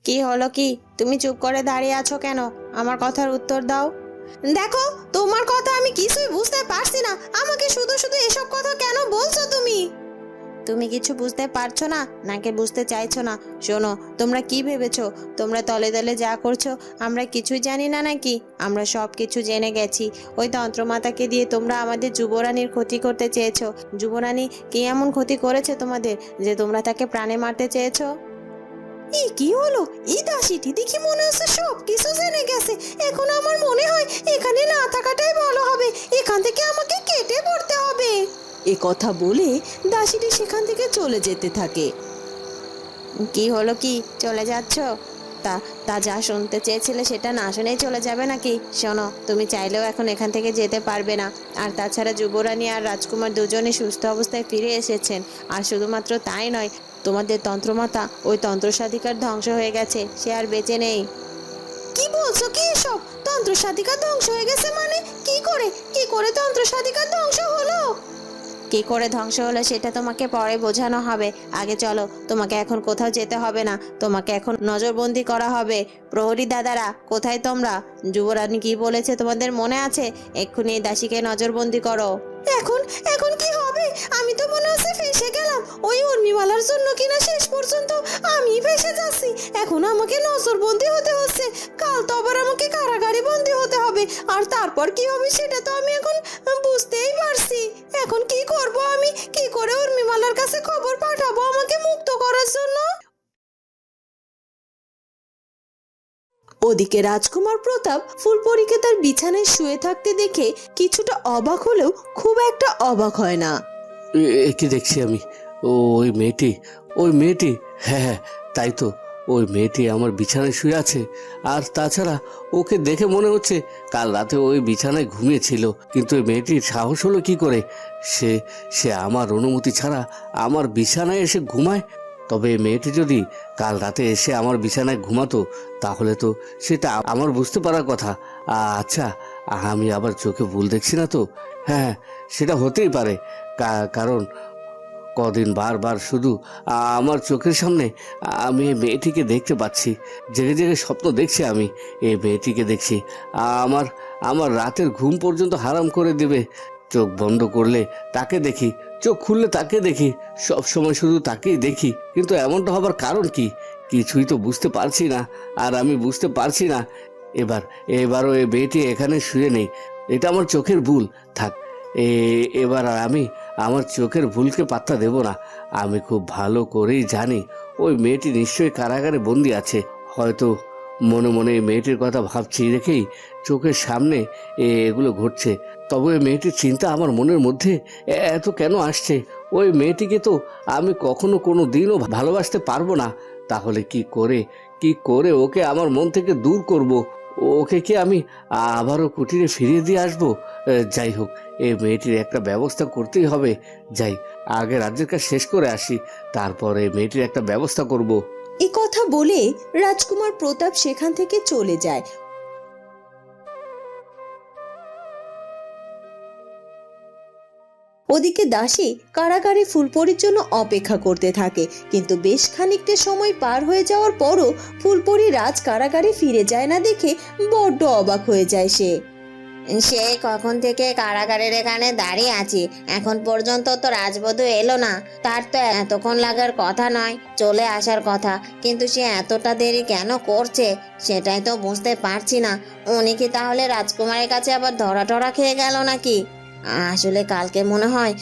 কি হলো কি? তুমি চুপ করে দাঁড়িয়ে আছো কেন? আমার কথার উত্তর দাও। দেখো, তোমার কথা আমি কিছুই বুঝতে পারছি না। আমাকে শুধু শুধু এসব কথা কেন বলছো তুমি? তুমি কিছু বুঝতে পারছো না নাকি বুঝতে চাইছো না? শোনো, তোমরা কি ভেবেছো তোমরা তলে তলে যা করছো আমরা কিছুই জানি না নাকি? আমরা সব কিছু জেনে গেছি। ওই তন্ত্রমাতাকে দিয়ে তোমরা আমাদের যুবরানীর ক্ষতি করতে চেয়েছো। যুবরানী কি এমন ক্ষতি করেছে তোমাদের যে তোমরা তাকে প্রাণে মারতে চেয়েছো? এই কি হলো? এই দাসীটি দেখি মনে হচ্ছে সব কিছু জেনে গেছে। এখন আমার মনে হয় এখানে না থাকাটাই ভালো হবে। এখান থেকে আমাকে কেটে পড়তে হবে। এ কথা বলে দাসীটি সেখান থেকে চলে যেতে থাকে। কি হলো কি? চলে যাচ্ছ? তা তা যা শুনতে চেয়েছিলে সেটা না শুনেই চলে যাবে নাকি? শোনো, তুমি চাইলেও এখন এখান থেকে যেতে পারবে না। আর তাছাড়া যুবরানী আর রাজকুমার দুজনেই সুস্থ অবস্থায় ফিরে এসেছেন। আর শুধুমাত্র তাই নয়, তোমাদের তন্ত্রমাতা ওই তন্ত্রসাধিকার ধ্বংস হয়ে গেছে, সে আর বেঁচে নেই। কি বলছো কি এসব? তন্ত্রসাধিকার ধ্বংস হয়ে গেছে মানে? কি করে তন্ত্রসাধিকার ধ্বংস হলো? কি করে ধ্বংস হলো সেটা তোমাকে পরে বোঝানো হবে। আগে চলো, তোমাকে এখন কোথাও যেতে হবে না, তোমাকে এখন নজরবন্দি করা হবে। প্রহরী দাদারা, কোথায় তোমরা? যুবরানী কি বলেছে তোমাদের মনে আছে? এক্ষুনি এই দাসীকে নজরবন্দি করো। এখন এখন কি হবে? আমি তো মনে হচ্ছে ফেঁসে গেলাম। ওই উর্মিমালার জন্য কিনা শেষ পর্যন্ত আমি ফেঁসে যাচ্ছি। এখন আমাকে নজরবন্দি হতে হচ্ছে। কাল তো আবার আমাকে কারাগারে বন্দি হতে হবে। আর তারপর কি হবে সেটা তো আমি এখন বুঝতেই পারছি। এখন কি করব আমি? কি করে উর্মিমালার কাছে খবর পাঠাবো আমাকে মুক্ত করার জন্য? ওদিকে রাজকুমার প্রতাপ ফুলপরীকে তার বিছানায় শুয়ে থাকতে দেখে কিছুটা অবাক হলেও খুব একটা অবাক হয় না। কি দেখছি আমি? ওই মেয়েটি, ওই মেয়েটি, হ্যাঁ হ্যাঁ, তাই তো। ওই মেয়েটি আমার বিছানায় শুয়ে আছে। আর তাছাড়া ওকে দেখে মনে হচ্ছে কাল রাতে ওই বিছানায় ঘুমিয়েছিল। কিন্তু ওই মেয়েটির সাহস হলো কি করে? সে সে আমার অনুমতি ছাড়া আমার বিছানায় এসে ঘুমায়। তবে এই মেয়েটি যদি কাল রাতে এসে আমার বিছানায় ঘুমাতো তাহলে তো সেটা আমার বুঝতে পারার কথা। আচ্ছা, আমি আবার চোখে ভুল দেখছি না তো? হ্যাঁ, সেটা হতেই পারে। কারণ কদিন বারবার শুধু আমার চোখের সামনে আমি এই মেয়েটিকে দেখতে পাচ্ছি। জেগে জেগে স্বপ্ন দেখছি, আমি এই মেয়েটিকে দেখছি। আমার আমার রাতের ঘুম পর্যন্ত হারাম করে দেবে। চোখ বন্ধ করলে তাকে দেখি, চোখ খুললে তাকে দেখি, সব সময় শুধু তাকেই দেখি। কিন্তু এমনটা হবার কারণ কি? কিছুই তো বুঝতে পারছি না। আর আমি বুঝতে পারছি না এবারও এই মেয়েটি এখানে শুয়ে নেই। এটা আমার চোখের ভুল। থাক, এবার আর আমি আমার চোখের ভুলকে পাত্তা দেব না। আমি খুব ভালো করেই জানি ওই মেয়েটি নিশ্চয়ই কারাগারে বন্দি আছে। হয়তো মনে মনে এই মেয়েটির কথা ভাবছি দেখেই চোখের সামনে এগুলো ঘটছে। তবে ওই মেয়েটির চিন্তা আমার মনের মধ্যে এত কেন আসছে? ওই মেয়েটিকে তো আমি কখনো কোনো দিনও ভালোবাসতে পারবো না। তাহলে কি করে ওকে আমার মন থেকে দূর করব? ওকে কি আমি আবারও কুটিরে ফিরিয়ে দিয়ে আসবো? যাই হোক, এই মেয়েটির একটা ব্যবস্থা করতেই হবে। যাই, আগে রাজ্যের কাজ শেষ করে আসি, তারপরে মেয়েটির একটা ব্যবস্থা করব। এই কথা বলে রাজকুমার প্রতাপ সেখান থেকে চলে যায়। ওদিকে দাসী কারাগারে ফুলপরীর জন্য অপেক্ষা করতে থাকে, কিন্তু বেশ খানিকটা সময় পার হয়ে যাওয়ার পরও ফুলপরী রাজ কারাগারে ফিরে যায় না দেখে বড্ড অবাক হয়ে যায় সে। সে কখন থেকে কারাগারের এখানে দাঁড়িয়ে আছি, এখন পর্যন্ত তো রাজবধূ এলো না। তার তো এতক্ষণ লাগার কথা নয়, চলে আসার কথা। কিন্তু সে এতটা দেরি কেন করছে সেটাই তো বুঝতে পারছি না। উনি কি তাহলে রাজকুমারের কাছে আবার ধরা টরা খেয়ে গেল নাকি? আসলে কালকে মনে হয়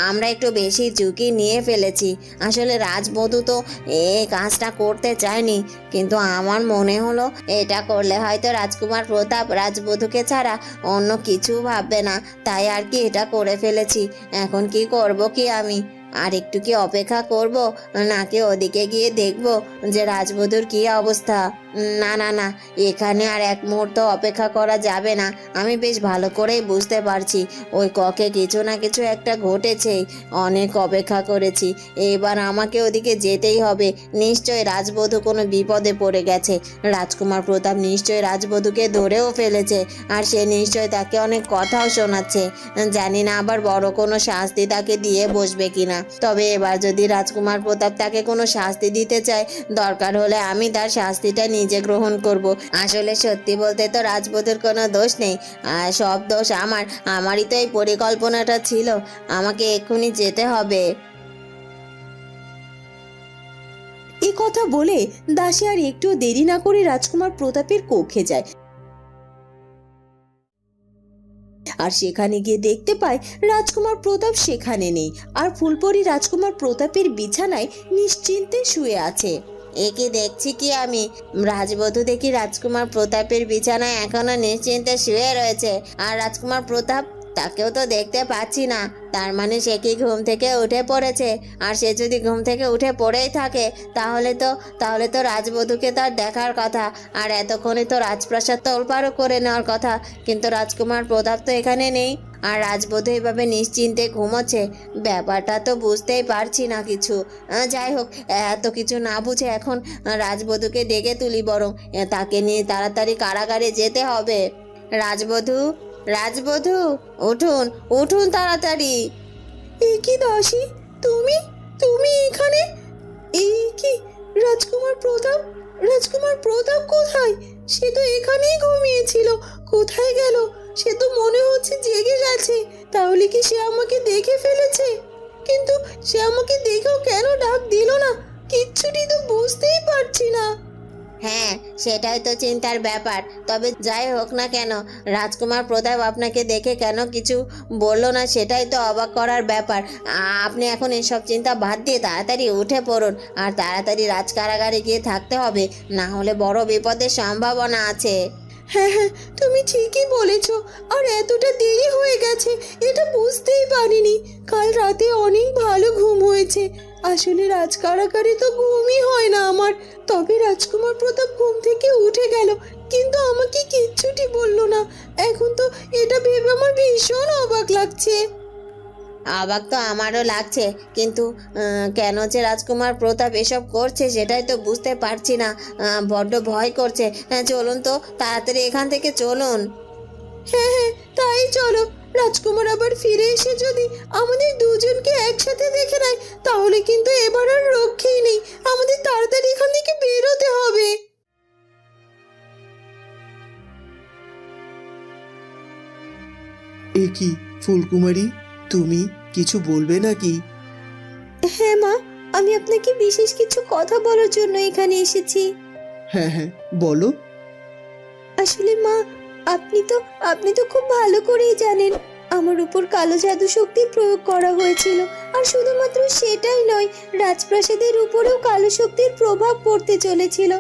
আমরা একটু বেশি ঝুঁকি নিয়ে ফেলেছি। আসলে রাজবধূ তো এই কাজটা করতে চায়নি, কিন্তু আমার মনে হলো এটা করলে হয়তো রাজকুমার প্রতাপ রাজবধূকে ছাড়া অন্য কিছু ভাববে না, তাই আর কি এটা করে ফেলেছি। এখন কি করব কি আমি? আর একটু কি অপেক্ষা করব, নাকি ওদিকে গিয়ে দেখব যে রাজবধূর কি অবস্থা? না না না, এখানে আর এক মুহূর্ত অপেক্ষা করা যাবে না। আমি বেশ ভালো করেই বুঝতে পারছি ওই ককে কিছু না কিছু একটা ঘটেছেই। অনেক অপেক্ষা করেছি, এবার আমাকে ওদিকে যেতেই হবে। নিশ্চয়ই রাজবধূ কোনো বিপদে পড়ে গেছে। রাজকুমার প্রতাপ নিশ্চয়ই রাজবধূকে ধরেও ফেলেছে, আর সে নিশ্চয়ই তাকে অনেক কথাও শোনাচ্ছে। জানি না আবার বড় কোনো শাস্তি তাকে দিয়ে বসবে কিনা। তবে এবার যদি রাজকুমার প্রতাপ তাকে কোনো শাস্তি দিতে চায়, দরকার হলে আমি তার শাস্তিটা নিজে গ্রহণ করব। আসলে সত্যি বলতে তো রাজবধূর কোনো দোষ নেই, আর সব দোষ আমারই তো এই পরিকল্পনাটা ছিল। আমাকে এক্ষুনি যেতে হবে। এ কথা বলে দাসী আর একটু দেরি না করে রাজকুমার প্রতাপের কক্ষে যায়, আর সেখানে গিয়ে দেখতে পায় রাজকুমার প্রতাপ সেখানে নেই, আর ফুলপরি রাজকুমার প্রতাপের বিছানায় নিশ্চিন্তে শুয়ে আছে। একে দেখছি কি আমি, রাজবধূ দেখি রাজকুমার প্রতাপের বিছানায় এখনো নিশ্চিন্তে শুয়ে রয়েছে, আর রাজকুমার প্রতাপ তাকেও তো দেখতে পাচ্ছি না। তার মানে সে কি ঘুম থেকে উঠে পড়েছে? আর সে যদি ঘুম থেকে উঠে পড়েই থাকে, তাহলে তো রাজবধূকে তার দেখার কথা, আর এতক্ষণে তো রাজপ্রাসাদ তোলপাড়ও করে নেওয়ার কথা। কিন্তু রাজকুমার প্রতাপ তো এখানে নেই, আর রাজবধূ এভাবে নিশ্চিন্তে ঘুমোচ্ছে। ব্যাপারটা তো বুঝতেই পারছি না কিছু। যাই হোক, এত কিছু না বুঝে এখন রাজবধূকে ডেকে তুলি বরং। তাকে নিয়ে তাড়াতাড়ি কারাগারে যেতে হবে। রাজবধূ, রাজবধূ, উঠুন উঠুন তাড়াতাড়ি। এ কি দাসী, তুমি তুমি এখানে? এই কি রাজকুমার প্রতাপ? রাজকুমার প্রতাপ কোথায়? সে তো এখানেই ঘুমিয়েছিল, কোথায় গেল? সে তো মনে হচ্ছে জেগে গেছে। তাহলে কি সে আমাকে দেখে ফেলেছে? কিন্তু সে আমাকে দেখেও কেন ডাক দিল না? কিচ্ছুটি তো বুঝতেই পারছি না। হ্যাঁ, সেটাই তো চিন্তার ব্যাপার। তবে যাই হোক না কেন, রাজকুমার প্রতাপ আপনাকে দেখে কেন কিছু বললো না, সেটাই তো অবাক করার ব্যাপার। আপনি এখন এসব চিন্তা বাদ দিয়ে তাড়াতাড়ি উঠে পড়ুন, আর তাড়াতাড়ি রাজকারাগারে গিয়ে থাকতে হবে, না হলে বড় বিপদের সম্ভাবনা আছে। হ্যাঁ হ্যাঁ, তুমি ঠিকই বলেছ। আর এতটা দেরি হয়ে গেছে এটা বুঝতেই পারিনি। কাল রাতে অনেক ভালো ঘুম হয়েছে। আসলে রাজকারাগারে তো ঘুমই হয় না আমার। তবে রাজকুমার প্রতাপ ঘুম থেকে উঠে গেল, কিন্তু আমাকে কিচ্ছুটি বললো না। এখন তো এটা ভেবে আমার ভীষণ অবাক লাগছে। অবাক তো আমারও লাগছে, কিন্তু কেন যে রাজকুমার প্রতাপ এসব করছে সেটাই তো বুঝতে পারছি না। বড্ড ভয় করছে। চলুন তো তাড়াতাড়ি এখান থেকে চলুন। হ্যাঁ হ্যাঁ, তাই চলো। রাজকুমার আবার ফিরে এসে যদি আমাদের দুজনকে একসাথে দেখে নেয়, তাহলে কিন্তু এবার আর রক্ষেই নেই। আমাদের তাড়াতাড়ি এখান থেকে বেরোতে হবে। এ কি ফুলকুমারী, তুমি কিছু বলবে নাকি? হ্যাঁ মা, আমি আপনাকে বিশেষ কিছু কথা বলার জন্য এখানে এসেছি। হ্যাঁ হ্যাঁ, বলো। আসলে মা, আপনি তো খুব ভালো করেই জানেন আমার উপর কালো জাদু শক্তির প্রয়োগ করা হয়েছিল। আর শুধুমাত্র সেটাই নয়, রাজপ্রাসাদের উপরেও কালো শক্তির প্রভাব পড়তে চলেছিল।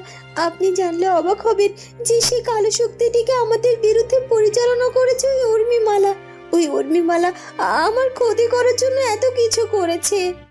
আপনি জানলে অবাক হবেন যে সেই কালো শক্তিটিকে আমাদের বিরুদ্ধে পরিচালনা করেছে ওই উর্মিমালা। আমার ক্ষতি করার জন্য এত কিছু করেছে।